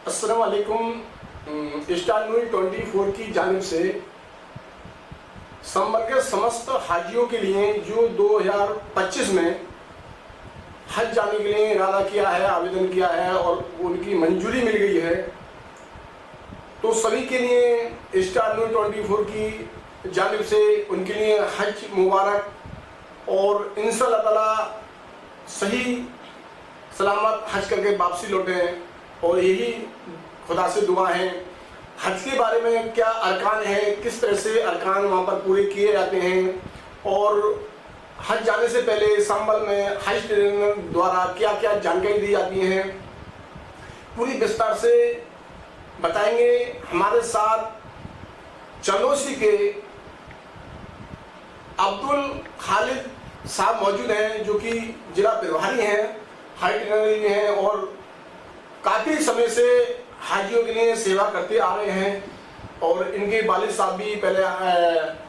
अस्सलाम वालेकुम। Star news 24 की जानिब से संबल के समस्त हाजियों के लिए जो 2025 में हज जाने के लिए इरादा किया है, आवेदन किया है और उनकी मंजूरी मिल गई है, तो सभी के लिए स्टार न्यूज़ 24 की जानिब से उनके लिए हज मुबारक और इंशाअल्लाह ताला सही सलामत हज करके वापसी लौटें। और यही खुदा से दुआ है। हज के बारे में क्या अरकान है, किस तरह से अरकान वहाँ पर पूरे किए जाते हैं और हज जाने से पहले संबल में हज ट्रेनर द्वारा क्या क्या जानकारी दी जाती है, पूरी विस्तार से बताएंगे। हमारे साथ चंदौसी के अब्दुल खालिद साहब मौजूद हैं, जो कि जिला प्रभारी हैं, हज ट्रेनर हैं और काफ़ी समय से हाजियों के लिए सेवा करते आ रहे हैं। और इनके वालिद साहब भी पहले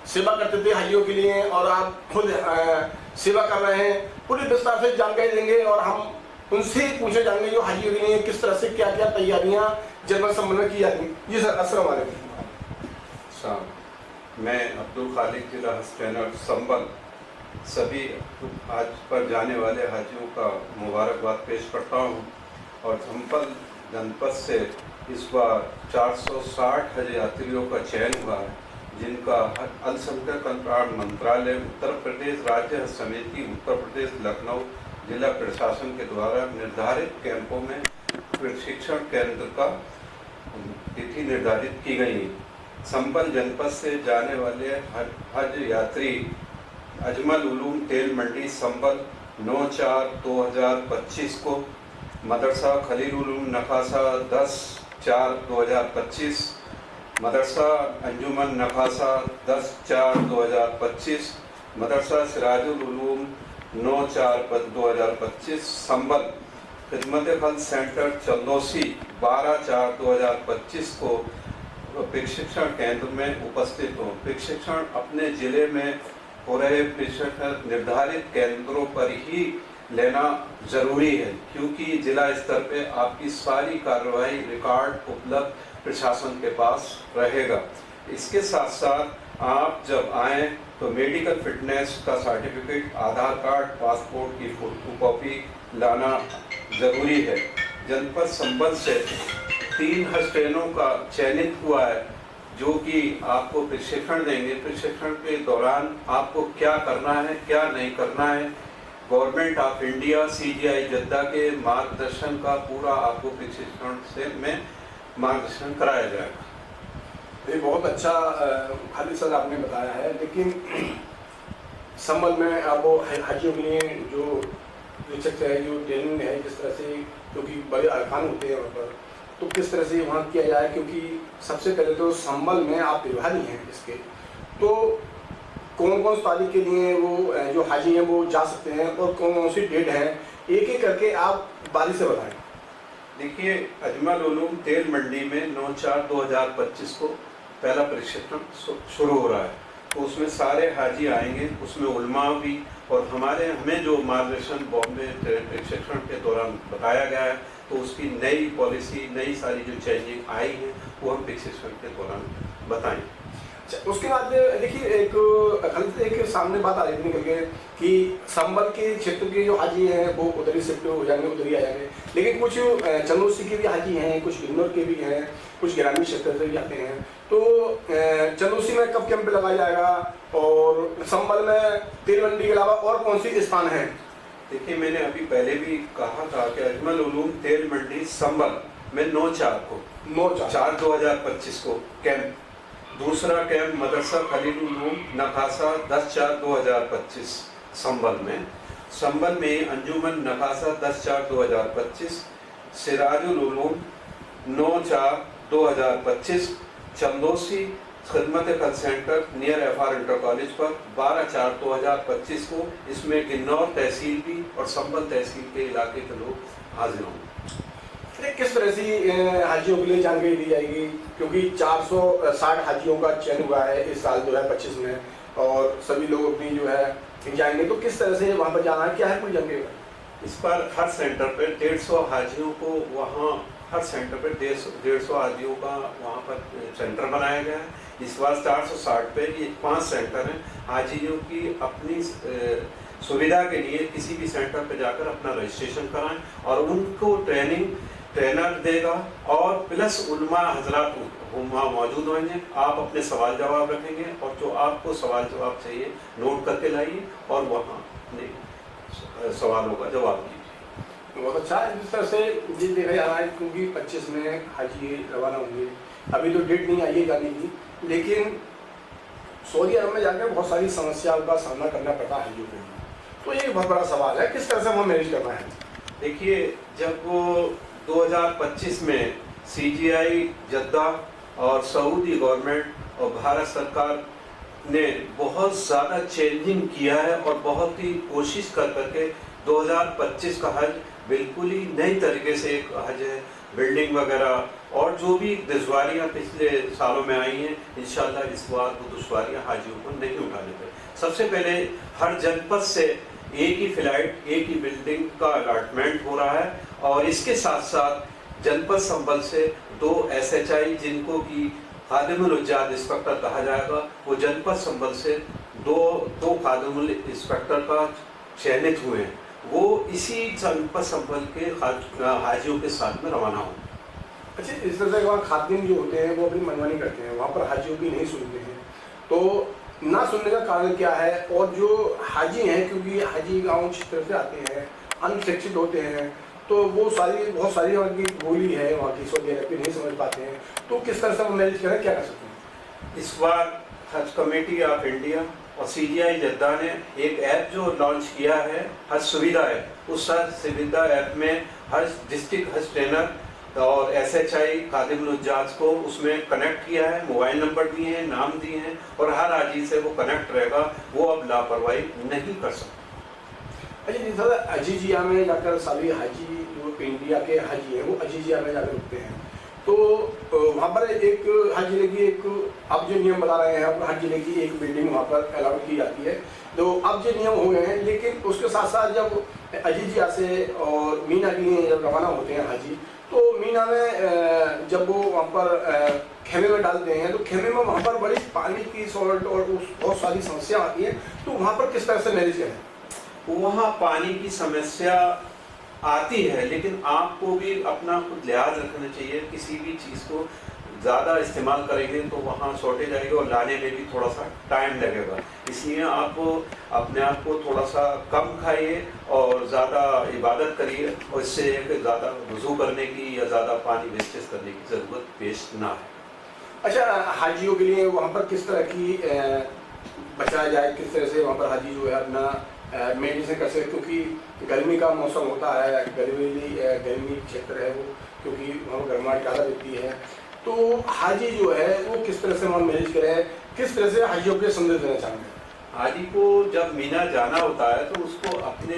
सेवा करते थे हाजियों के लिए और आप खुद सेवा कर रहे हैं। पूरी विस्तार से जानकारी देंगे और हम उनसे पूछे जाएंगे जो हाजियों के लिए किस तरह से क्या क्या तैयारियां जनरल संबल में की जाती हैं। जी सर, अस्सलाम वालेकुम। मैं अब्दुल खालिद जिला हज ट्रेनर संबल सभी आज पर जाने वाले हाजियों का मुबारकबाद पेश करता हूँ। और संबल जनपद से इस बार 460 हज यात्रियों का चयन हुआ है, जिनका अल्पसंख्यक कल्याण मंत्रालय, उत्तर प्रदेश राज्य हज समिति, उत्तर प्रदेश लखनऊ जिला प्रशासन के द्वारा निर्धारित कैंपों में प्रशिक्षण केंद्र का तिथि निर्धारित की गई है। संबल जनपद से जाने वाले हज यात्री अजमल उलूम तेल मंडी संबल 9/4/2025 को, मदरसा खलील उलूम नखासा 10/4/2025, मदरसा अंजुमन नखासा 10/4/2025, मदरसा सिराजुल उलूम 9/4/2025, संबल खिदमत खल सेंटर चंदौसी 12/4/2025 को प्रशिक्षण केंद्र में उपस्थित हो। प्रशिक्षण अपने जिले में हो रहे प्रशिक्षण निर्धारित केंद्रों पर ही लेना जरूरी है, क्योंकि जिला स्तर पे आपकी सारी कार्रवाई रिकॉर्ड उपलब्ध प्रशासन के पास रहेगा। इसके साथ साथ आप जब आएँ तो मेडिकल फिटनेस का सर्टिफिकेट, आधार कार्ड, पासपोर्ट की फोटोकॉपी लाना जरूरी है। जनपद संबल से 3 हज ट्रेनरों का चयनित हुआ है, जो कि आपको प्रशिक्षण देंगे। प्रशिक्षण के दौरान आपको क्या करना है, क्या नहीं करना है, government of India CGI Jeddah के मार्गदर्शन का पूरा आपको प्रशिक्षण से में मार्गदर्शन कराया जाएगा। ये बहुत अच्छा खालिद सर आपने बताया है। लेकिन संबल में आप हाजियों के लिए जो प्रशिक्षक है, जो ट्रेनिंग है, जिस तरह से क्योंकि बड़े अरकान होते हैं वहाँ पर, तो किस तरह से वहाँ किया जाए, क्योंकि सबसे पहले तो संबल में आप प्रभारी हैं इसके, तो कौन कौन तारीख के लिए वो जो हाजी हैं वो जा सकते हैं और कौन कौन सी डेट है, एक एक करके आप बारी से बताएं। देखिए, अजमल उलूम तेल मंडी में 9/4/2025 को पहला प्रशिक्षण शुरू हो रहा है, तो उसमें सारे हाजी आएंगे, उसमें उलमा भी, और हमें जो मार्गदर्शन बॉम्बे प्रशिक्षण के दौरान बताया गया है, तो उसकी नई पॉलिसी, नई सारी जो चेंजिंग आई है वो हम प्रशिक्षण के दौरान बताएं। उसके बाद देखिए, एक सामने बात आ रही थी निकल के कि संबल के क्षेत्र के जो हाजी हैं वो उधर ही शिफ्ट हो जाएंगे, उधर ही आ जाएंगे, लेकिन कुछ चंदौसी के भी हाजी हैं, कुछ किन्नौर के भी हैं, कुछ ग्रामीण क्षेत्र से भी आते हैं। तो चंदौसी में कब कैंप लगाया जाएगा और संबल में तेल मंडी के अलावा और कौन सी स्थान है? देखिए, मैंने अभी पहले भी कहा था कि अजमल उलूम तेल मंडी संबल में 9/4/2025 को कैंप। दूसरा कैंप मदरसा खलील उलूम नखासा 10/4/2025 संबल में अंजुमन नखासा 10/4/2025, सिराजुल उलूम 9/4/2025, चंदौसी खिदमत खल centre near FR inter college पर 12/4/2025 को। इसमें किन्नौर तहसील भी और संबल तहसील के इलाके के लोग हाजिर होंगे। किस तरह से हाजियों के लिए जानकारी दी जाएगी, क्योंकि 460 हाजियों का चयन हुआ है इस साल 2025 में और सभी लोग अपनी जो है जाएंगे, तो किस तरह से वहाँ पर जाना है, क्या है कोई जानकारी? इस बार हर सेंटर पे 150 हाजियों को वहाँ हर सेंटर पे 150 हाजियों का वहाँ पर सेंटर बनाया गया है। इस बार 460 पे ये 5 सेंटर हैं। हाजियों की अपनी सुविधा के लिए किसी भी सेंटर पे जाकर अपना रजिस्ट्रेशन कराएं और उनको ट्रेनर देगा और प्लस उलमा हजरात वहाँ मौजूद होंगे। आप अपने सवाल जवाब रखेंगे और जो आपको सवाल जवाब चाहिए नोट करके लाइए और वहाँ अपने सवालों का जवाब दीजिए। बहुत अच्छा है। जिस तरह से ये देखा जा रहा है क्योंकि 25 में हाजी रवाना होंगे, अभी तो डेट नहीं आई है जाने की, लेकिन सऊदी अरब में जाकर बहुत सारी समस्याओं का सामना करना पड़ता है हाजियों को। तो ये बहुत बड़ा सवाल है, किस तरह से वहाँ मैनेज करना है। देखिए, जब वो 2025 में CGI जद्दा और सऊदी गवर्नमेंट और भारत सरकार ने बहुत ज़्यादा चेंजिंग किया है और बहुत ही कोशिश कर करके 2025 का हज बिल्कुल ही नई तरीके से एक हज है। बिल्डिंग वगैरह और जो भी दुश्वारियाँ पिछले सालों में आई हैं, इंशाल्लाह इस बार वो दुश्वारियाँ हाजियों को नहीं उठाने पर। सबसे पहले हर जनपद से एक ही फ्लाइट, एक ही बिल्डिंग का अलॉटमेंट हो रहा है और इसके साथ साथ जनपद संबल से 2 SHI जिनको कि खादिमुल उज्जाद इंस्पेक्टर कहा जाएगा, वो जनपद संबल से दो खादिमुल इंस्पेक्टर का चयनित हुए हैं। वो इसी जनपद संबल के हाजियों के साथ में रवाना हों। अच्छा, इस तरह से वहाँ खातिन जो होते हैं वो अपनी मनमानी करते हैं, वहाँ पर हाजियों की नहीं सुनते हैं, तो ना सुनने का कारण क्या है? और जो हाजी हैं, क्योंकि हाजी गाँव क्षेत्र से आते हैं, अनशिक्षित होते हैं, तो वो बहुत सारी वहाँ की बोली है, वहाँ की सऊदी अरब की नहीं समझ पाते हैं, तो किस तरह से वो मैनेज करें, क्या कर सकते हैं? इस बार हज कमेटी ऑफ इंडिया और CGI जद्दा ने एक ऐप जो लॉन्च किया है, हज सुविधा ऐप। उस हज सुविधा ऐप में हज डिस्ट्रिक्ट हज ट्रेनर और SHI खादिमुल उज्जाज को उसमें कनेक्ट किया है, मोबाइल नंबर दिए हैं, नाम दिए हैं और हर हाजी से वो कनेक्ट रहेगा, वो अब लापरवाही नहीं कर सकते। अच्छा, जिस तरह अजीजिया में जाकर सभी हाजी जो इंडिया के हाजी हैं वो अजीजिया में जाकर रुकते हैं, तो वहाँ पर एक हर जिले की एक, अब जो नियम बता रहे हैं, अब हर जिले की एक बिल्डिंग वहाँ पर अलाउड की जाती है, तो अब जो नियम हो गए हैं। लेकिन उसके साथ साथ जब अजीजिया से और मीना के लिए जब रवाना होते हैं हाजी, तो मीना में जब वो वहाँ पर खेमे में डालते हैं, तो खेमे में वहाँ पर बड़ी पानी की शॉर्ट और बहुत सारी समस्या आती है, तो वहाँ पर किस तरह से मैनेज करें? वहाँ पानी की समस्या आती है, लेकिन आपको भी अपना खुद लिहाज रखना चाहिए। किसी भी चीज़ को ज़्यादा इस्तेमाल करेंगे तो वहाँ शॉर्टेज आएगी और लाने में भी थोड़ा सा टाइम लगेगा। इसलिए आप अपने आप को थोड़ा सा कम खाइए और ज़्यादा इबादत करिए, और इससे ज़्यादा वज़ू करने की या ज़्यादा पानी वेस्टेज करने की ज़रूरत पेश ना है। अच्छा, हाजियों के लिए वहाँ पर किस तरह की बचाया जाए, किस तरह से वहाँ पर हाजी जो है अपना मेडिसिन कर सकते, क्योंकि गर्मी का मौसम होता है, गर्मी क्षेत्र है वो, क्योंकि वहाँ गर्माहट ज़्यादा रहती है, तो हाजी जो है वो किस तरह से वहाँ मैनेज करें, किस तरह से हाजियों के संदेश देना चाहेंगे? हाजी को जब मीना जाना होता है तो उसको अपने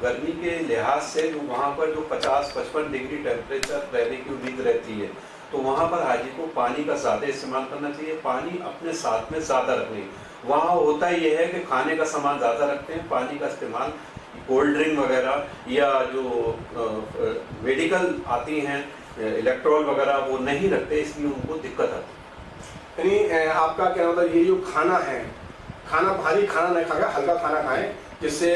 गर्मी के लिहाज से जो वहाँ पर जो 50-55 डिग्री टेम्परेचर रहने की उम्मीद रहती है, तो वहाँ पर हाजी को पानी का ज़्यादा इस्तेमाल करना चाहिए। पानी अपने साथ में ज़्यादा रखनी। वहाँ होता ये है कि खाने का सामान ज़्यादा रखते हैं, पानी का इस्तेमाल कोल्ड ड्रिंक वगैरह या जो मेडिकल आती हैं इलेक्ट्रॉल वगैरह वो नहीं रखते, इसलिए उनको दिक्कत आती है। यानी आपका क्या मतलब, ये जो खाना है, खाना भारी खाना नहीं खाएगा, हल्का खाना खाएं, जिससे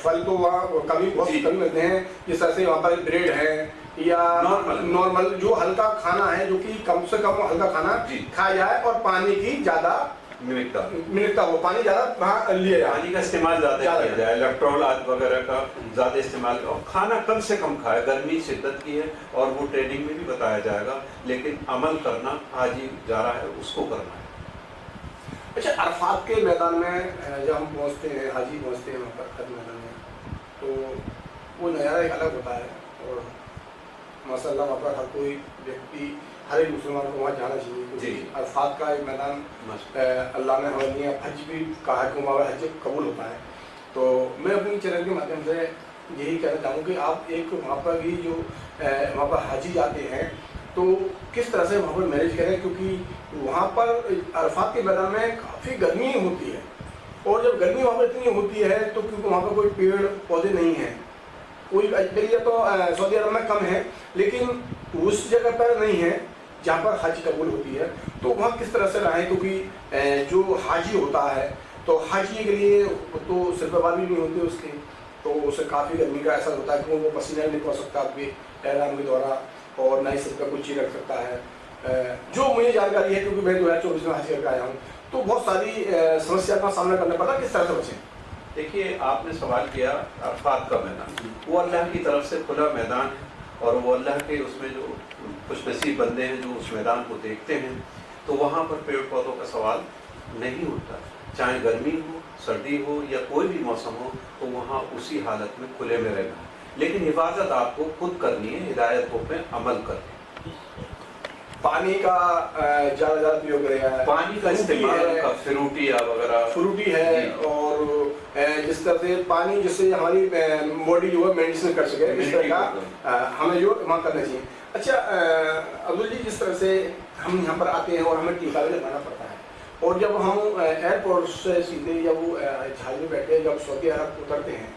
फल तो वहाँ कभी बहुत कम मिलते हैं, जिस तरह से वहाँ पर ब्रेड है या नॉर्मल जो हल्का खाना है, जो कि कम से कम हल्का खाना खाया जाए और पानी की ज़्यादा मिलता हो, पानी ज़्यादा लिया जाए, पानी का इस्तेमाल ज़्यादा किया जाए, इलेक्ट्रॉल आदि वगैरह का ज़्यादा इस्तेमाल, और खाना कम से कम खाए। गर्मी शिद्दत की है और वो ट्रेनिंग में भी बताया जाएगा, लेकिन अमल करना हाजी जा रहा है उसको करना है। अच्छा, अरफात के मैदान में जब हम पहुँचते हैं, हाजी पहुँचते हैं वहाँ पर हज मैदान में, तो वो नज़ारा एक अलग होता है और माशाल्लाह वहाँ पर हर कोई व्यक्ति, हर एक मुसलमान को वहाँ जाना चाहिए, क्योंकि अरफात का एक मैदान अल्लाह ने हमें दिया, हज भी कहा कि वहाँ पर हज कबूल होता है। तो मैं अपनी चैनल के माध्यम से यही कहना चाहूँ कि आप एक वहाँ पर भी जो वहाँ पर हाजी जाते हैं, तो किस तरह से वहाँ पर मैनेज करें, क्योंकि वहाँ पर अरफात के मैदान में काफ़ी गर्मी होती है, और जब गर्मी वहाँ पर इतनी होती है तो क्योंकि वहाँ पर कोई पेड़ पौधे नहीं हैं, कोई अजनबिया तो सऊदी अरब में कम है, लेकिन उस जगह पर नहीं है जहाँ पर हज कबूल होती है। तो वहाँ किस तरह से रहें, क्योंकि जो हाजी होता है तो हाजी के लिए तो सिर पर बाल भी नहीं होते उसके, तो उसे काफ़ी गर्मी का ऐसा होता है कि वो पसीना नहीं निकल सकता आपके एहराम के द्वारा, और ना ही सिर पर कुछ चीज़ रख सकता है। जो मुझे जानकारी है, क्योंकि मैं 2024 में हज करके आया हूँ, तो बहुत सारी समस्या का सामना करना पड़ा। किस तरह से बचें? देखिए, आपने सवाल किया अरफात का मैदान, वो अल्लाह की तरफ से खुला मैदान है, और वो अल्लाह के उसमें जो कुछ नसीब बंदे हैं जो उस मैदान को देखते हैं, तो वहाँ पर पेड़ पौधों का सवाल नहीं उठता। चाहे गर्मी हो, सर्दी हो या कोई भी मौसम हो, तो वहाँ उसी हालत में खुले में रहना है। लेकिन हिफाजत आपको खुद करनी है, हिदायतों पे अमल करनी है। पानी का ज़्यादा प्रयोग करेगा, पानी का इस्तेमाल का फ्रूटिया वगैरह फ्रूटी है, और जिस तरह से पानी जिससे हमारी बॉडी जो है मेडिसिन कर सके, इस तरह का हमें जो वहाँ करना चाहिए। अच्छा अब्दुल जी, जिस तरह से हम यहाँ पर आते हैं और हमें टीका भी लगाना पड़ता है, और जब हम एयरपोर्ट से सीधे जब वो जहाज में बैठे जब सऊदी अरब उतरते हैं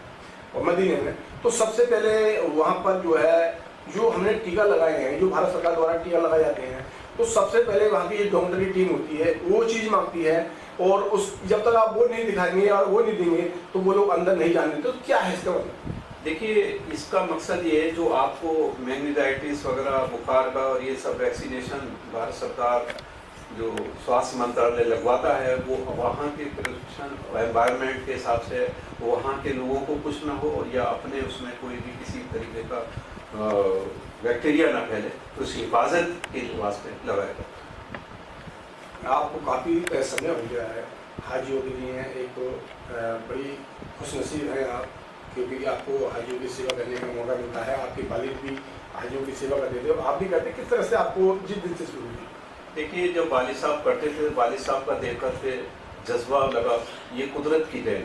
और मदीने में, तो सबसे पहले वहाँ पर जो है जो हमने टीका लगाए हैं, जो भारत सरकार द्वारा टीका लगाए जाते हैं, तो सबसे पहले वहाँ की एक डॉक्टर की टीम होती है, वो चीज़ मांगती है, और उस जब तक आप वो नहीं दिखाएंगे और वो नहीं देंगे तो वो लोग अंदर नहीं जाने। तो क्या है इसका मतलब? देखिए, इसका मकसद ये है, जो आपको मेनिंजाइटिस वगैरह बुखार का और ये सब वैक्सीनेशन भारत सरकार जो स्वास्थ्य मंत्रालय लगवाता है, वो वहाँ के प्रिस्क्रिप्शन एनवायरनमेंट के हिसाब से वहाँ के लोगों को कुछ ना हो, या अपने उसमें कोई भी किसी तरीके का बैक्टीरिया ना फैले, तो उसकी हिफाजत के वास्ते लगाया जाता है। आपको काफ़ी समय हो गया है हाजियों के लिए, एक बड़ी खुशनसीब है आप, क्योंकि आपको हाजियों की सेवा करने का मौका मिलता है। आपके वालिद भी हाजियों की सेवा करते थे, आप भी करते। किस तरह से आपको जिस दिलचस्पी हुई? देखिए, जब वालिद साहब करते थे, वालिद साहब का देखकर फिर जज्बा लगा, ये कुदरत की देन,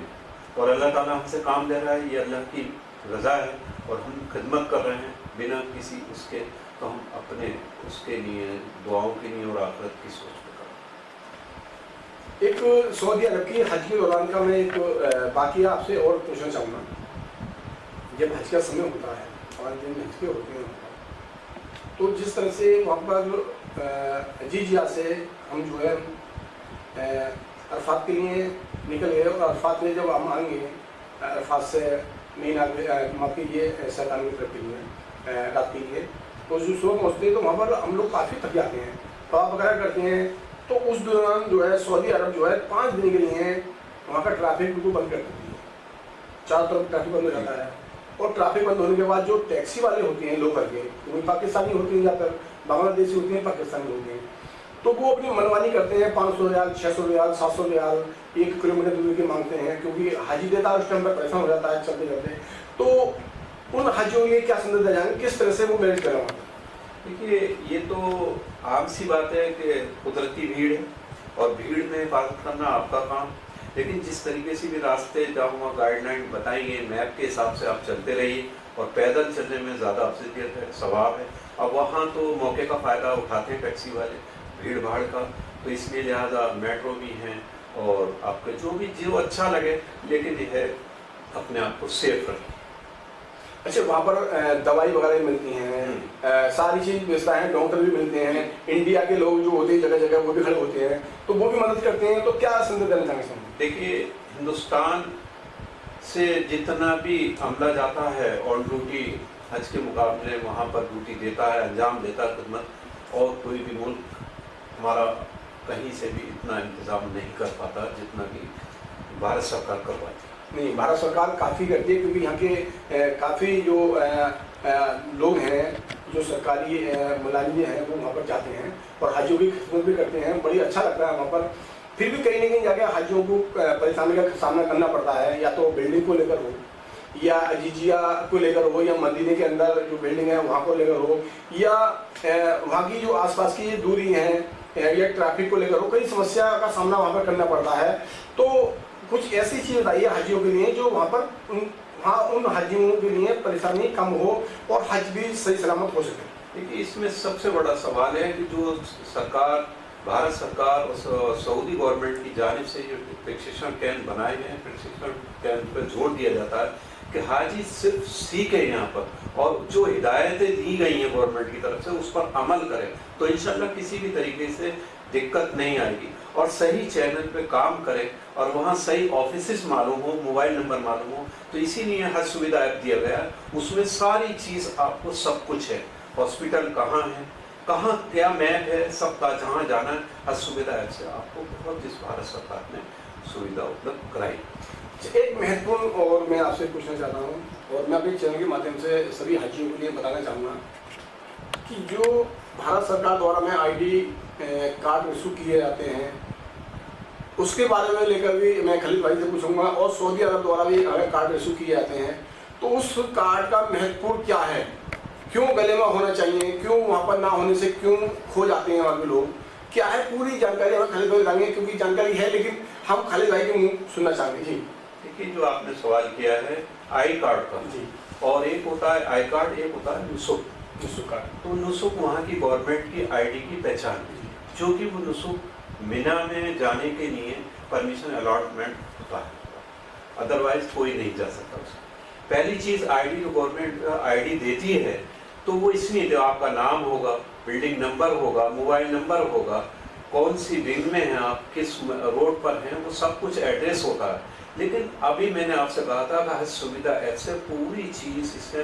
और अल्लाह ताला हमसे काम ले रहा है, ये अल्लाह की रज़ा है, और हम खिदमत कर रहे हैं बिना किसी उसके, तो हम अपने उसके लिए दुआओं के लिए और आखिरत की सोच में कर। एक सऊदी अरब की हज के दौरान का मैं एक वाक़या आपसे और पूछना चाहूँगा। जब हज का समय होता है, 5 दिन हज के होते हैं, तो जिस तरह से वहाँ पर जीजिया से हम जो है अरफात के लिए निकल गए, और अरफात में जब हम आएंगे, अरफात से मीना माफ़ कीजिए सैतान की तरफ के लिए रात के लिए, तो जो सुबह पहुँचते हैं तो वहाँ पर हम लोग काफ़ी थक जाते हैं, तवाफ वगैरह करते हैं। तो उस दौरान जो है सऊदी अरब जो है 5 दिन के लिए वहाँ का ट्रैफिक बिल्कुल बंद कर देती है, चारों तरफ ट्रैफिक बंद हो जाता है। और ट्रैफिक बंद होने के बाद जो टैक्सी वाले होते हैं लोकल के, वो पाकिस्तानी होते हैं, ज़्यादातर बांग्लादेशी होते हैं, पाकिस्तानी होते हैं, तो वो अपनी मनमानी करते हैं। 500 रियाल, 600 रियाल, 700 रियाल 1 किलोमीटर दूरी के मांगते हैं, क्योंकि हाजी देता है उस टाइम पर परेशान हो जाता है चलते चलते। तो उन हाजियों के क्या संदेश जाएंगे, किस तरह से वो मैनेज कर रहा है? देखिए, ये तो आम सी बात है कि कुदरती भीड़ है, और भीड़ में हिफाजत करना आपका काम, लेकिन जिस तरीके से भी रास्ते जहाँ वहाँ गाइडलाइन बताएंगे, मैप के हिसाब से आप चलते रहिए, और पैदल चलने में ज़्यादा अफजलियत है, सवाब है। अब वहाँ तो मौके का फ़ायदा उठाते हैं टैक्सी वाले, भीड़ भाड़ का, तो इसलिए लिहाजा मेट्रो भी हैं, और आपके जो अच्छा लगे, लेकिन यह है अपने आप को सेफ रखें। अच्छा, वहाँ पर दवाई वगैरह मिलती हैं, सारी चीज़ व्यवस्था है, डॉक्टर भी मिलते हैं, इंडिया के लोग जो होते हैं जगह जगह वो भी खड़े होते हैं, तो वो भी मदद करते हैं। तो क्या संदेश देना चाहेंगे? देखिए, हिंदुस्तान से जितना भी अमला जाता है ऑन ड्यूटी हज के मुकाबले, वहाँ पर ड्यूटी देता है, अंजाम देता है खिदमत, और कोई भी मुल्क हमारा कहीं से भी इतना इंतज़ाम नहीं कर पाता जितना कि भारत सरकार करवाती है। नहीं, भारत सरकार काफ़ी करती है, क्योंकि यहाँ के काफ़ी जो लोग हैं, जो सरकारी मुलाजिम हैं, वो वहाँ पर जाते हैं और हाजियों की खिदमत भी करते हैं। बड़ी अच्छा लगता है वहाँ पर। फिर भी कहीं ना कहीं जाके हाजियों को परेशानी का सामना करना पड़ता है, या तो बिल्डिंग को लेकर हो, या अजीजिया को लेकर हो, या मदीने के अंदर जो बिल्डिंग है वहाँ को लेकर हो, या वहाँ की जो आसपास की दूरी है, या ट्रैफिक को लेकर हो। कई समस्या का सामना वहाँ पर करना पड़ता है। तो कुछ ऐसी चीज़ बताइए हाजियों के लिए जो वहाँ पर उन हाजियों के लिए परेशानी कम हो और हज भी सही सलामत हो सके। देखिए, इसमें सबसे बड़ा सवाल है कि जो सरकार, भारत सरकार और सऊदी गवर्नमेंट की जानिब से जो प्रशिक्षण कैंप बनाए गए हैं, प्रशिक्षण कैंप पर जोर दिया जाता है कि हाजी सिर्फ सीखे यहाँ पर और जो हिदायतें दी गई हैं गवर्नमेंट की तरफ से उस पर अमल करें, तो इंशाल्लाह किसी भी तरीके से दिक्कत नहीं आएगी। और सही चैनल पे काम करें और वहाँ सही ऑफिसेस मालूम हो, मोबाइल नंबर मालूम हो, तो इसीलिए हज सुविधा ऐप दिया गया है। उसमें सारी चीज़ आपको सब कुछ है, हॉस्पिटल कहाँ है, कहाँ क्या मैप है, सबका जहाँ जाना है, हज सुविधा ऐप से आपको बहुत इस भारत सरकार ने सुविधा उपलब्ध कराई। एक महत्वपूर्ण और मैं आपसे पूछना चाहता हूँ और मैं अपने चैनल के माध्यम से सभी हाजियों के लिए बताना चाहूँगा कि जो भारत सरकार द्वारा में आईडी कार्ड इशू किए जाते हैं उसके बारे में लेकर भी मैं खलील भाई से पूछूंगा, और सऊदी अरब द्वारा भी अगर कार्ड इशू किए जाते हैं तो उस कार्ड का महत्वपूर्ण क्या है, क्यों गले में होना चाहिए, क्यों वहाँ पर ना होने से क्यों खो जाते हैं वहाँ के लोग, क्या है पूरी जानकारी हमें खलील भाई बताएंगे, क्योंकि जानकारी है लेकिन हम खलील भाई के मुँह सुनना चाहेंगे। जी देखिए, जो आपने सवाल किया है आई कार्ड का, जी, और एक होता है आई कार्ड, एक होता है नुसुक कार्ड। तो नुसुक वहाँ की गवर्नमेंट की आईडी की पहचान है, जो कि वो नुसुक मिना में जाने के लिए परमिशन अलॉटमेंट होता है, अदरवाइज कोई नहीं जा सकता उसमें। पहली चीज़ आईडी जो गवर्नमेंट आईडी देती है तो वो इसलिए जो आपका नाम होगा, बिल्डिंग नंबर होगा, मोबाइल नंबर होगा, कौन सी विंग में हैं आप, किस रोड पर हैं, वो सब कुछ एड्रेस होता है। लेकिन अभी मैंने आपसे कहा था कि हज सुविधा ऐप से पूरी चीज़ इससे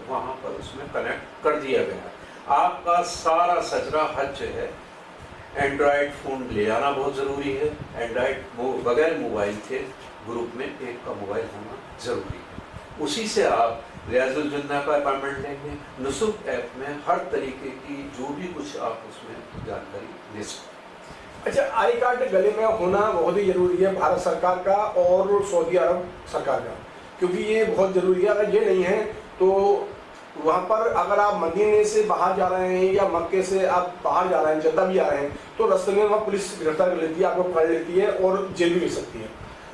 वहाँ पर उसमें कनेक्ट कर दिया गया है। आपका सारा सजरा हज जो है, एंड्रॉयड फ़ोन ले आना बहुत ज़रूरी है, एंड्रॉयड बगैर मोबाइल के ग्रुप में एक का मोबाइल होना ज़रूरी है। उसी से आप रियाजुल जन्ना का अपॉइंटमेंट लेंगे, नुसुक ऐप में हर तरीके की जो भी कुछ आप उसमें जानकारी ले सकते हैं। अच्छा, आई कार्ड गले में होना बहुत ही जरूरी है भारत सरकार का और सऊदी अरब सरकार का, क्योंकि ये बहुत जरूरी है। अगर ये नहीं है तो वहाँ पर अगर आप मदीने से बाहर जा रहे हैं या मक्के से आप बाहर जा रहे हैं, जद्दा भी जा रहे हैं, तो रास्ते में वहाँ पुलिस गिरफ्तार कर लेती है, आपको पकड़ लेती है और जेल भी मिल सकती है।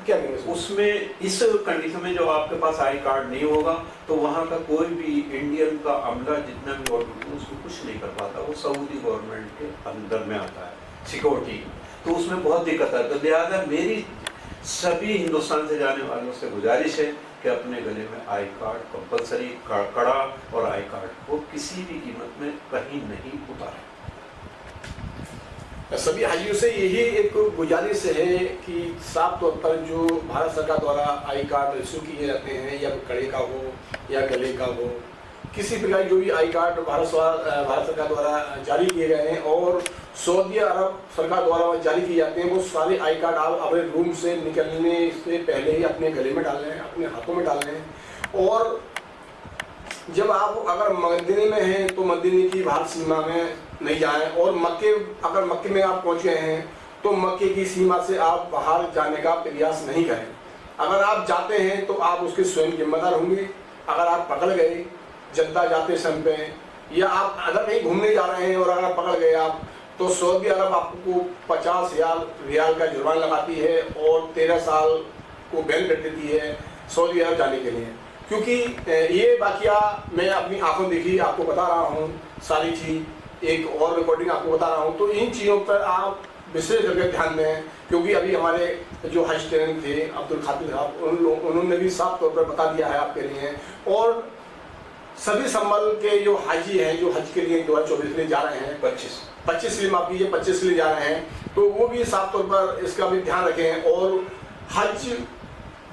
क्या कहेंगे उसमें? इस कंडीशन में जब आपके पास आई कार्ड नहीं होगा तो वहाँ का कोई भी इंडियन का अमला जितना भी ऑर्डर उसको कुछ नहीं कर पाता, वो सऊदी गवर्नमेंट के अंदर में आता है सिक्योरिटी, तो उसमें बहुत दिक्कत है। तो लिहाजा मेरी सभी हिंदुस्तान से जाने वालों से गुजारिश है कि अपने गले में आई कार्ड कंपलसरी कड़ा और आई कार्ड को किसी भी कीमत में कहीं नहीं उतारें। सभी हाजियों से यही एक गुजारिश है कि साफ तौर पर जो भारत सरकार द्वारा आई कार्ड इशू किए जाते हैं, या कड़े का हो या गले का हो, किसी प्रकार जो भी आई कार्ड भारत सरकार द्वारा जारी किए गए हैं और सऊदी अरब सरकार द्वारा जारी किए जाते हैं, वो सारे आई कार्ड आप अपने रूम से निकलने से पहले ही अपने गले में डाल लें, अपने हाथों में डाल लें। और जब आप अगर मदीने में हैं तो मदीने की बाहर सीमा में नहीं जाएं, और अगर मक्के में आप पहुँच गए हैं तो मक्के की सीमा से आप बाहर जाने का प्रयास नहीं करें। अगर आप जाते हैं तो आप उसके स्वयं जिम्मेदार होंगे। अगर आप पकड़ गए जद्दा जाते समय पे, या आप अगर कहीं घूमने जा रहे हैं और अगर पकड़ गए आप, तो सऊदी अरब आपको 50,000 रियाल का जुर्माना लगाती है और 13 साल को बैन कर देती है सऊदी अरब जाने के लिए। क्योंकि ये वाकया मैं अपनी आंखों देखी, आपको बता रहा हूँ सारी चीज़, एक और रिकॉर्डिंग आपको बता रहा हूँ। तो इन चीज़ों पर आप विशेष करके ध्यान दें, क्योंकि अभी हमारे जो हज ट्रेनर थे अब्दुल खातिर साहब, उन्होंने भी साफ तौर पर बता दिया है आपके लिए। और सभी संभल के जो हाजी हैं जो हज के लिए 2024 के लिए जा रहे हैं, 25 के लिए माफ कीजिए 25 के लिए जा रहे हैं, तो वो भी साफ तौर पर इसका भी ध्यान रखें। और हज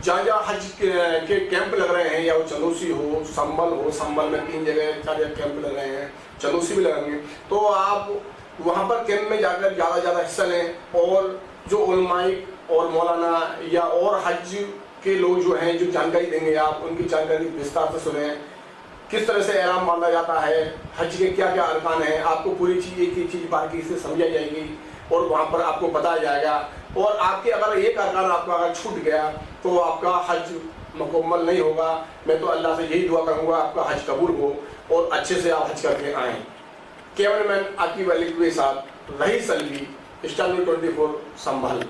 जहाँ हज के कैंप लग रहे हैं, या वो चंदोसी हो, संभल में 3 जगह 4 जगह कैंप लग रहे हैं, चंदोसी भी लगेंगे, तो आप वहाँ पर कैंप में जाकर ज़्यादा हिस्सा लें। और जो उलमाई और मौलाना या और हज के लोग जो हैं जो जानकारी देंगे, आप उनकी जानकारी विस्तार से सुनें। किस तरह से एहराम बांधा जाता है, हज के क्या क्या अरकान हैं, आपको पूरी चीज़ एक ही चीज़ बारीकी से समझाई जाएगी और वहाँ पर आपको बताया जाएगा। और आपके अगर एक अरकान आपका अगर छूट गया तो आपका हज मुकम्मल नहीं होगा। मैं तो अल्लाह से यही दुआ करूँगा आपका हज कबूल हो और अच्छे से आप हज करके आएँ। कैमरामैन आकिब अली के साथ रही सलवी, स्टार 24 संभल।